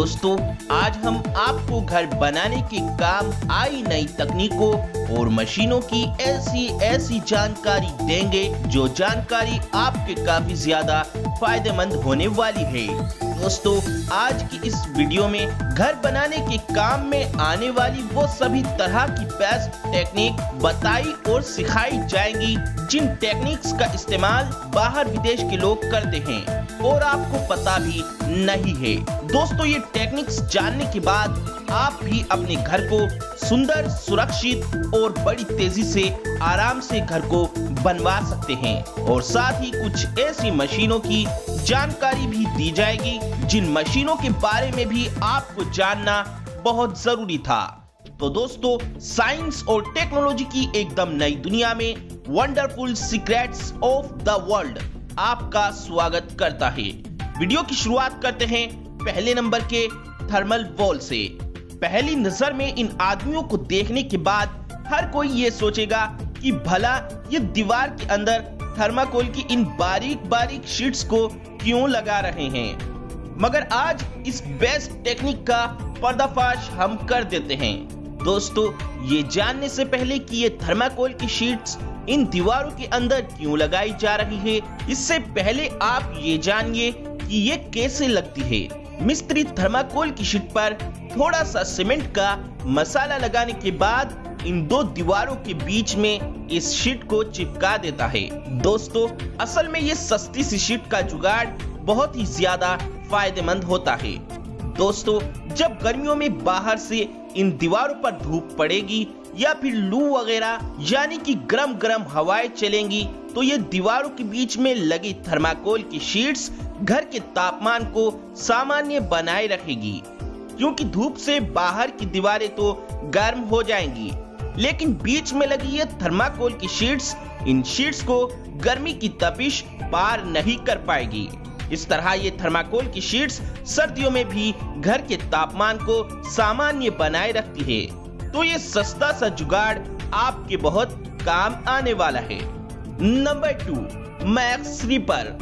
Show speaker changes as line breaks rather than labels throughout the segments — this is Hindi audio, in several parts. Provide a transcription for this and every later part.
दोस्तों, आज हम आपको घर बनाने के काम आई नई तकनीकों और मशीनों की ऐसी जानकारी देंगे जो जानकारी आपके काफी ज्यादा फायदेमंद होने वाली है। दोस्तों, आज की इस वीडियो में घर बनाने के काम में आने वाली वो सभी तरह की बेस्ट टेक्निक बताई और सिखाई जाएंगी जिन टेक्निक्स का इस्तेमाल बाहर विदेश के लोग करते हैं और आपको पता भी नहीं है। दोस्तों, ये टेक्निक्स जानने के बाद आप भी अपने घर को सुंदर, सुरक्षित और बड़ी तेजी से आराम से घर को बनवा सकते हैं और साथ ही कुछ ऐसी मशीनों की जानकारी भी दी जाएगी जिन मशीनों के बारे में भी आपको जानना बहुत जरूरी था। तो दोस्तों, साइंस और टेक्नोलॉजी की एकदम नई दुनिया में wonderful secrets of the world आपका स्वागत करता है। वीडियो की शुरुआत करते हैं पहले नंबर के थर्मल वॉल से। पहली नजर में इन आदमियों को देखने के बाद हर कोई ये सोचेगा कि भला ये दीवार के अंदर थर्माकोल की इन बारीक बारीक शीट्स को क्यों लगा रहे हैं, मगर आज इस बेस्ट टेक्निक का पर्दाफाश हम कर देते हैं। दोस्तों, ये जानने से पहले कि ये थर्माकोल की शीट्स इन दीवारों के अंदर क्यों लगाई जा रही है, इससे पहले आप ये जानिए कि ये कैसे लगती है। मिस्त्री थर्माकोल की शीट पर थोड़ा सा सीमेंट का मसाला लगाने के बाद इन दो दीवारों के बीच में इस शीट को चिपका देता है। दोस्तों, असल में ये सस्ती सी शीट का जुगाड़ बहुत ही ज्यादा फायदेमंद होता है। दोस्तों, जब गर्मियों में बाहर से इन दीवारों पर धूप पड़ेगी या फिर लू वगैरह यानी कि गरम गरम हवाएं चलेंगी तो ये दीवारों के बीच में लगी थर्माकोल की शीट्स घर के तापमान को सामान्य बनाए रखेगी, क्योंकि धूप से बाहर की दीवारें तो गर्म हो जाएंगी लेकिन बीच में लगी ये थर्माकोल की शीट्स इन शीट्स को गर्मी की तपिश पार नहीं कर पाएगी। इस तरह ये थर्माकोल की शीट्स सर्दियों में भी घर के तापमान को सामान्य बनाए रखती है। तो ये सस्ता सा जुगाड़ आपके बहुत काम आने वाला है। Number 2, Max sleeper.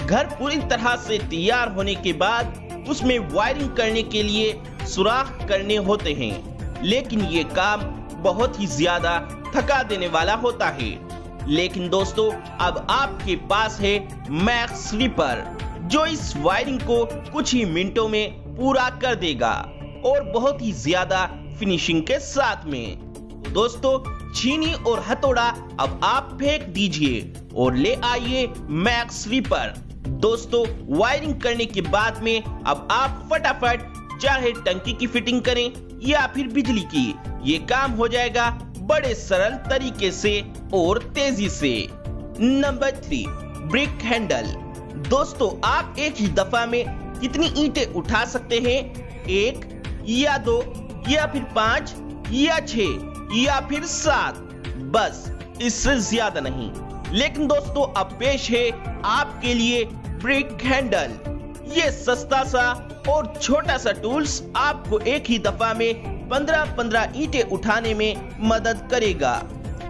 घर पूरी तरह से तैयार होने के बाद उसमें वायरिंग करने के लिए सुराख करने होते हैं, लेकिन ये काम बहुत ही ज्यादा थका देने वाला होता है। लेकिन दोस्तों, अब आपके पास है मैक्स स्लीपर जो इस वायरिंग को कुछ ही मिनटों में पूरा कर देगा और बहुत ही ज्यादा फिनिशिंग के साथ में। दोस्तों, छीनी और हथौड़ा अब आप फेंक दीजिए और ले आइए मैक्स स्लीपर। दोस्तों, वायरिंग करने के बाद में अब आप फटाफट चाहे टंकी की फिटिंग करें या फिर बिजली की, ये काम हो जाएगा बड़े सरल तरीके से और तेजी से। Number 3, brick handle. दोस्तों, आप एक ही दफा में कितनी ईंटें उठा सकते हैं? 1 या 2 या फिर 5 या 6 या फिर 7, बस इससे ज्यादा नहीं। लेकिन दोस्तों, अब पेश है आपके लिए ब्रिक हैंडल। ये सस्ता सा और छोटा सा टूल्स आपको एक ही दफा में 15-15 ईंटें उठाने में मदद करेगा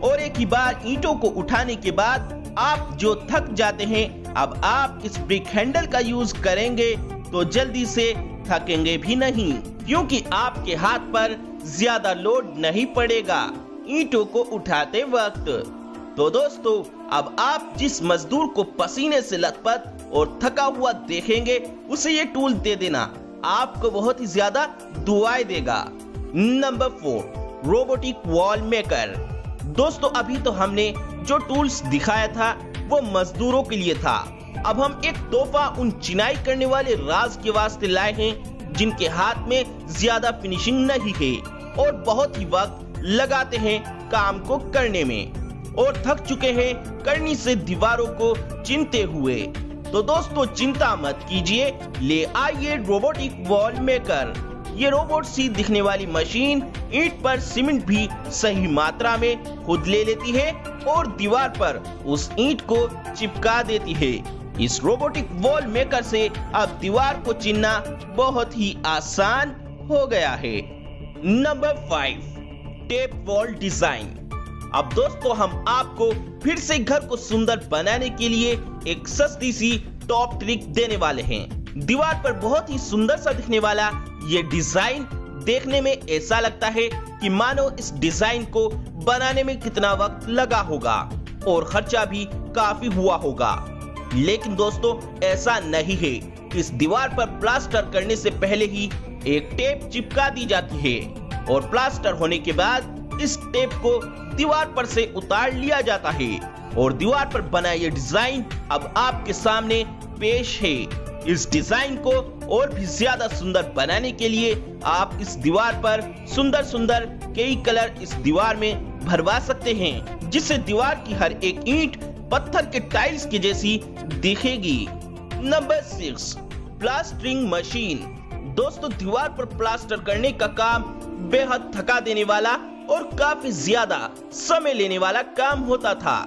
और एक ही बार ईंटों को उठाने के बाद आप जो थक जाते हैं, अब आप इस ब्रिक हैंडल का यूज करेंगे तो जल्दी से थकेंगे भी नहीं, क्योंकि आपके हाथ पर ज्यादा लोड नहीं पड़ेगा ईंटों को उठाते वक्त। तो दोस्तों, अब आप जिस मजदूर को पसीने से लथपथ और थका हुआ देखेंगे उसे ये टूल दे देना, आपको बहुत ही ज्यादा दुआएं देगा। Number 4, robotic wall maker. दोस्तों, अभी तो हमने जो टूल्स दिखाया था वो मजदूरों के लिए था। अब हम एक तोहफा उन चिनाई करने वाले राज के वास्ते लाए हैं जिनके हाथ में ज्यादा फिनिशिंग नहीं है और बहुत ही वक्त लगाते हैं काम को करने में और थक चुके हैं करनी से दीवारों को चिनते हुए। तो दोस्तों, चिंता मत कीजिए, ले आइए रोबोटिक वॉल मेकर। ये रोबोट सी दिखने वाली मशीन ईंट पर सीमेंट भी सही मात्रा में खुद ले लेती है और दीवार पर उस ईंट को चिपका देती है। इस रोबोटिक वॉल मेकर से अब दीवार को चिनना बहुत ही आसान हो गया है। Number 5, tape wall design. अब दोस्तों, हम आपको फिर से घर को सुंदर बनाने के लिए एक सस्ती सी टॉप ट्रिक देने वाले हैं। दीवार पर बहुत ही सुंदर सा दिखने वाला ये डिजाइन देखने में ऐसा लगता है कि मानो इस डिजाइन को बनाने में कितना वक्त लगा होगा और खर्चा भी काफी हुआ होगा। लेकिन दोस्तों ऐसा नहीं है। इस दीवार पर प्लास्टर करने से पहले ही एक टेप चिपका दी जाती है और प्लास्टर होने के बाद इस टेप को दीवार पर से उतार लिया जाता है और दीवार पर बना ये डिजाइन अब आपके सामने पेश है। इस डिजाइन को और भी ज्यादा सुंदर बनाने के लिए आप इस दीवार पर सुंदर सुंदर कई कलर इस दीवार में भरवा सकते हैं, जिससे दीवार की हर एक ईंट पत्थर के टाइल्स की जैसी दिखेगी। Number 6, plastering machine. दोस्तों दीवार पर प्लास्टर करने का काम बेहद थका देने वाला और काफी ज्यादा समय लेने वाला काम होता था।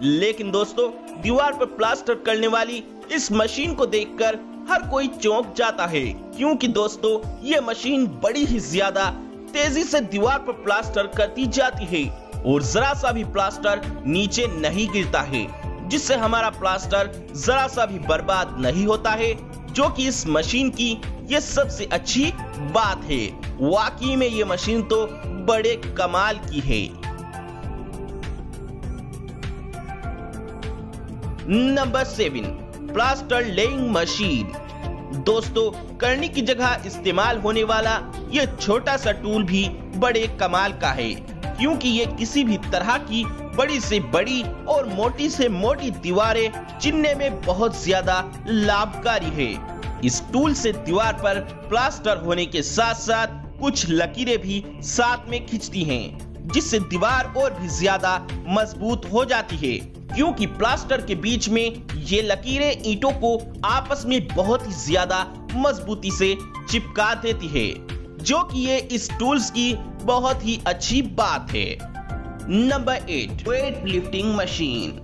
लेकिन दोस्तों दीवार पर प्लास्टर करने वाली इस मशीन को देखकर हर कोई चौंक जाता है, क्योंकि दोस्तों ये मशीन बड़ी ही ज्यादा तेजी से दीवार पर प्लास्टर करती जाती है और जरा सा भी प्लास्टर नीचे नहीं गिरता है, जिससे हमारा प्लास्टर जरा सा भी बर्बाद नहीं होता है, जो कि इस मशीन की ये सबसे अच्छी बात है। वाकई में ये मशीन तो बड़े कमाल की है। Number 7, plaster laying machine. दोस्तों करनी की जगह इस्तेमाल होने वाला ये छोटा सा टूल भी बड़े कमाल का है, क्योंकि ये किसी भी तरह की बड़ी से बड़ी और मोटी से मोटी दीवारें चिनने में बहुत ज्यादा लाभकारी है। इस टूल से दीवार पर प्लास्टर होने के साथ साथ कुछ लकीरें भी साथ में खींचती हैं, जिससे दीवार और भी ज्यादा मजबूत हो जाती है, क्योंकि प्लास्टर के बीच में ये लकीरें ईंटों को आपस में बहुत ही ज्यादा मजबूती से चिपका देती है, जो कि ये इस टूल्स की बहुत ही अच्छी बात है। Number 8, weight lifting machine.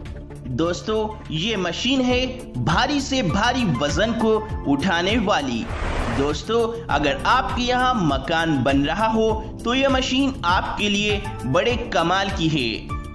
दोस्तों ये मशीन है भारी से भारी वजन को उठाने वाली। दोस्तों अगर आपके यहाँ मकान बन रहा हो तो ये मशीन आपके लिए बड़े कमाल की है,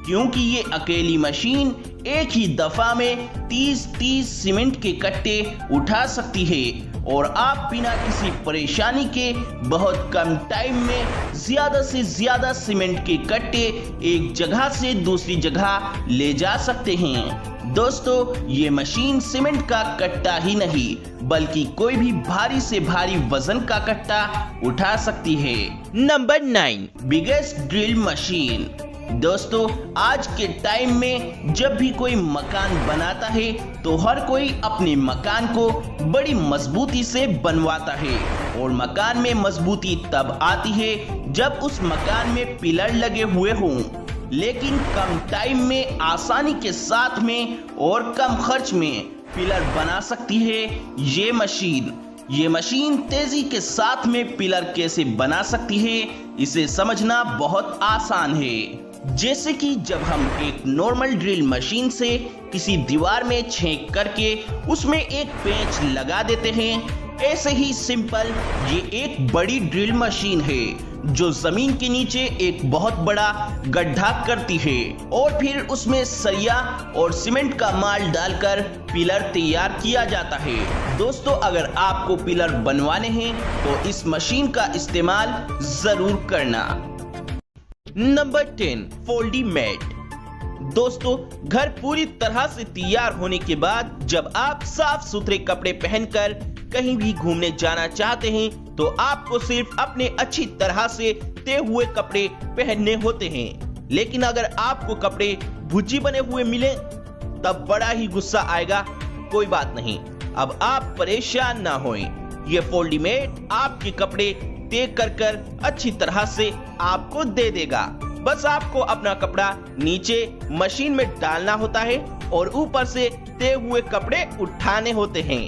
क्योंकि ये अकेली मशीन एक ही दफा में 30 सीमेंट के कट्टे उठा सकती है और आप बिना किसी परेशानी के बहुत कम टाइम में ज्यादा से ज्यादा सीमेंट के कट्टे एक जगह से दूसरी जगह ले जा सकते हैं। दोस्तों ये मशीन सीमेंट का कट्टा ही नहीं बल्कि कोई भी भारी से भारी वजन का कट्टा उठा सकती है। Number 9, biggest drill machine. दोस्तों आज के टाइम में जब भी कोई मकान बनाता है तो हर कोई अपने मकान को बड़ी मजबूती से बनवाता है और मकान में मजबूती तब आती है जब उस मकान में पिलर लगे हुए हों। लेकिन कम टाइम में आसानी के साथ में और कम खर्च में पिलर बना सकती है ये मशीन। ये मशीन तेजी के साथ में पिलर कैसे बना सकती है इसे समझना बहुत आसान है। जैसे कि जब हम एक नॉर्मल ड्रिल मशीन से किसी दीवार में छेद करके उसमें एक पेंच लगा देते हैं, ऐसे ही सिंपल ये एक बड़ी ड्रिल मशीन है जो जमीन के नीचे एक बहुत बड़ा गड्ढा करती है और फिर उसमें सरिया और सीमेंट का माल डालकर पिलर तैयार किया जाता है। दोस्तों अगर आपको पिलर बनवाने हैं तो इस मशीन का इस्तेमाल जरूर करना। Number 10, foldy mat. दोस्तों घर पूरी तरह से तैयार होने के बाद जब आप साफ सुथरे कपड़े पहनकर कहीं भी घूमने जाना चाहते हैं तो आपको सिर्फ अपने अच्छी तरह से तय हुए कपड़े पहनने होते हैं। लेकिन अगर आपको कपड़े भुज्जी बने हुए मिले तब बड़ा ही गुस्सा आएगा। कोई बात नहीं, अब आप परेशान ना होएं। ये फोल्डी मैट आपके कपड़े तय कर अच्छी तरह से आपको दे देगा। बस आपको अपना कपड़ा नीचे मशीन में डालना होता है और ऊपर से तय हुए कपड़े उठाने होते हैं।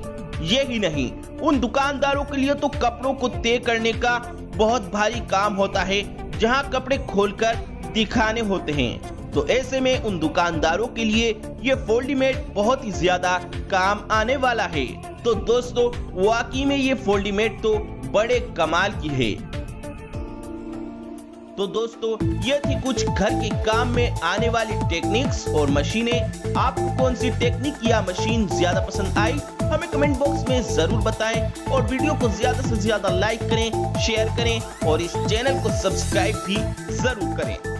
यही नहीं, उन दुकानदारों के लिए तो कपड़ों को तय करने का बहुत भारी काम होता है, जहां कपड़े खोलकर दिखाने होते हैं। तो ऐसे में उन दुकानदारों के लिए ये फोल्डी मैट बहुत ही ज्यादा काम आने वाला है। तो दोस्तों वाकई में ये फोल्डी मैट तो बड़े कमाल की है। तो दोस्तों ये थी कुछ घर के काम में आने वाली टेक्निक्स और मशीनें। आपको कौन सी टेक्निक या मशीन ज्यादा पसंद आई हमें कमेंट बॉक्स में जरूर बताएं और वीडियो को ज्यादा से ज्यादा लाइक करें, शेयर करें और इस चैनल को सब्सक्राइब भी जरूर करें।